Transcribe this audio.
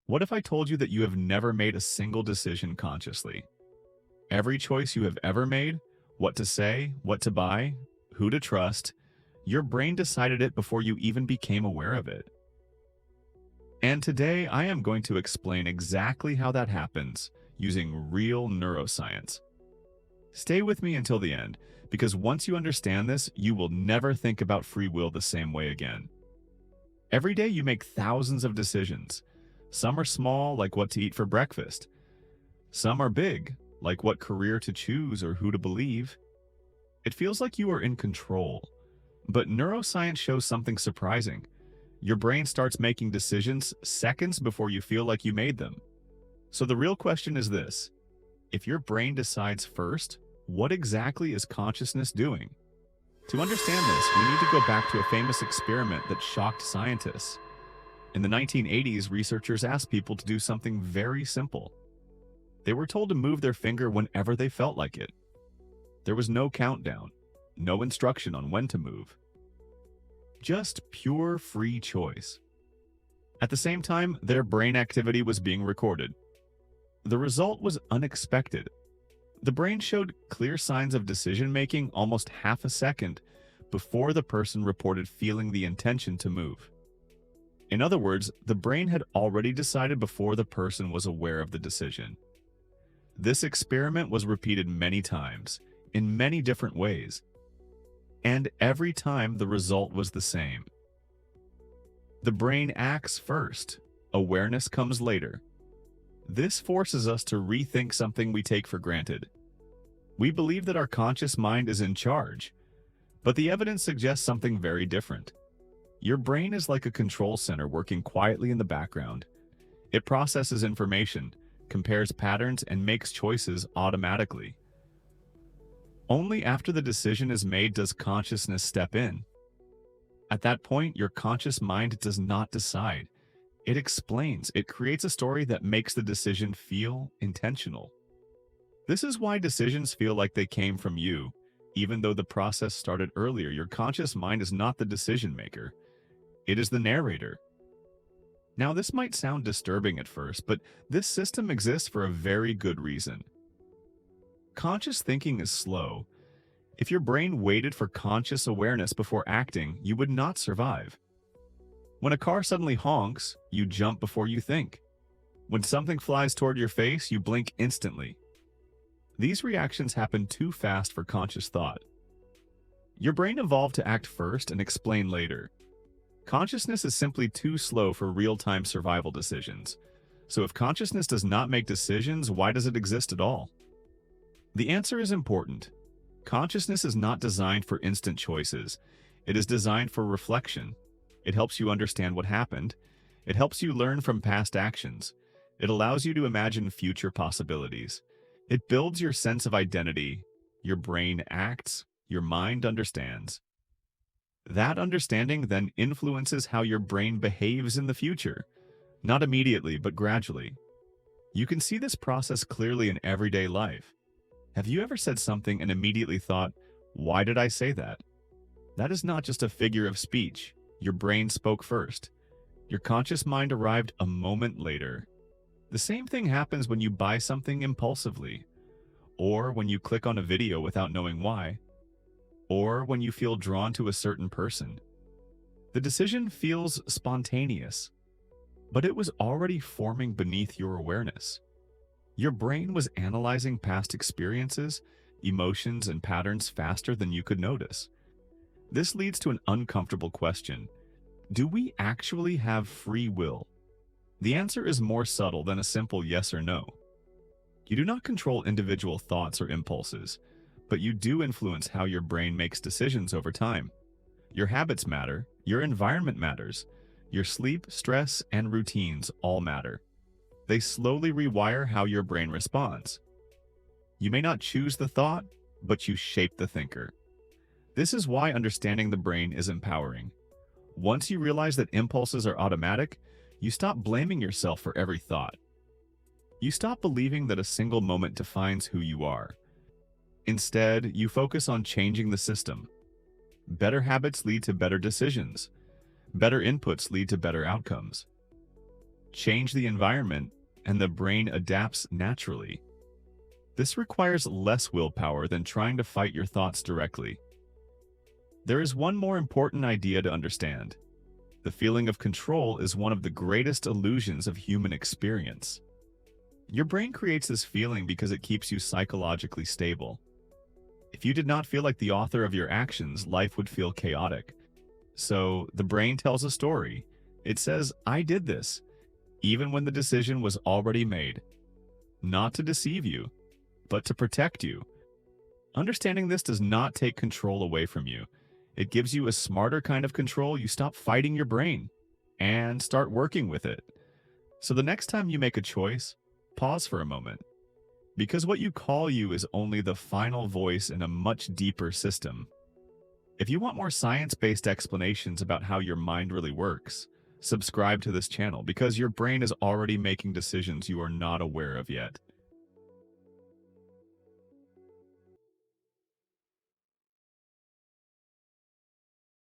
What if I told you that you have never made a single decision consciously? Every choice you have ever made, what to say, what to buy, who to trust, your brain decided it before you even became aware of it. And today I am going to explain exactly how that happens using real neuroscience. Stay with me until the end, because once you understand this, you will never think about free will the same way again. Every day you make thousands of decisions. Some are small, like what to eat for breakfast. Some are big, like what career to choose or who to believe. It feels like you are in control. But neuroscience shows something surprising. Your brain starts making decisions seconds before you feel like you made them. So the real question is this: if your brain decides first, what exactly is consciousness doing? To understand this, we need to go back to a famous experiment that shocked scientists. In the 1980s, researchers asked people to do something very simple. They were told to move their finger whenever they felt like it. There was no countdown, no instruction on when to move. Just pure free choice. At the same time, their brain activity was being recorded. The result was unexpected. The brain showed clear signs of decision-making almost half a second before the person reported feeling the intention to move. In other words, the brain had already decided before the person was aware of the decision. This experiment was repeated many times, in many different ways, and every time the result was the same. The brain acts first, awareness comes later. This forces us to rethink something we take for granted. We believe that our conscious mind is in charge, but the evidence suggests something very different. Your brain is like a control center working quietly in the background. It processes information, compares patterns, and makes choices automatically. Only after the decision is made does consciousness step in. At that point, your conscious mind does not decide. It explains. It creates a story that makes the decision feel intentional. This is why decisions feel like they came from you. Even though the process started earlier, your conscious mind is not the decision maker. It is the narrator. Now, this might sound disturbing at first, but this system exists for a very good reason. Conscious thinking is slow. If your brain waited for conscious awareness before acting, you would not survive. When a car suddenly honks, you jump before you think. When something flies toward your face, you blink instantly. These reactions happen too fast for conscious thought. Your brain evolved to act first and explain later. Consciousness is simply too slow for real-time survival decisions. So if consciousness does not make decisions, why does it exist at all? The answer is important. Consciousness is not designed for instant choices. It is designed for reflection. It helps you understand what happened. It helps you learn from past actions. It allows you to imagine future possibilities. It builds your sense of identity. Your brain acts, your mind understands. That understanding then influences how your brain behaves in the future. Not immediately, but gradually. You can see this process clearly in everyday life. Have you ever said something and immediately thought, "Why did I say that?" That is not just a figure of speech. Your brain spoke first. Your conscious mind arrived a moment later. The same thing happens when you buy something impulsively, or when you click on a video without knowing why, or when you feel drawn to a certain person. The decision feels spontaneous, but it was already forming beneath your awareness. Your brain was analyzing past experiences, emotions, and patterns faster than you could notice. This leads to an uncomfortable question. Do we actually have free will? The answer is more subtle than a simple yes or no. You do not control individual thoughts or impulses, but you do influence how your brain makes decisions over time. Your habits matter, your environment matters, your sleep, stress, and routines all matter. They slowly rewire how your brain responds. You may not choose the thought, but you shape the thinker. This is why understanding the brain is empowering. Once you realize that impulses are automatic, you stop blaming yourself for every thought. You stop believing that a single moment defines who you are. Instead, you focus on changing the system. Better habits lead to better decisions. Better inputs lead to better outcomes. Change the environment, and the brain adapts naturally. This requires less willpower than trying to fight your thoughts directly. There is one more important idea to understand. The feeling of control is one of the greatest illusions of human experience. Your brain creates this feeling because it keeps you psychologically stable. If you did not feel like the author of your actions, life would feel chaotic. So the brain tells a story. It says, "I did this," even when the decision was already made. Not to deceive you, but to protect you. Understanding this does not take control away from you. It gives you a smarter kind of control. You stop fighting your brain and start working with it. So the next time you make a choice, pause for a moment. Because what you call you is only the final voice in a much deeper system. If you want more science-based explanations about how your mind really works, subscribe to this channel because your brain is already making decisions you are not aware of yet.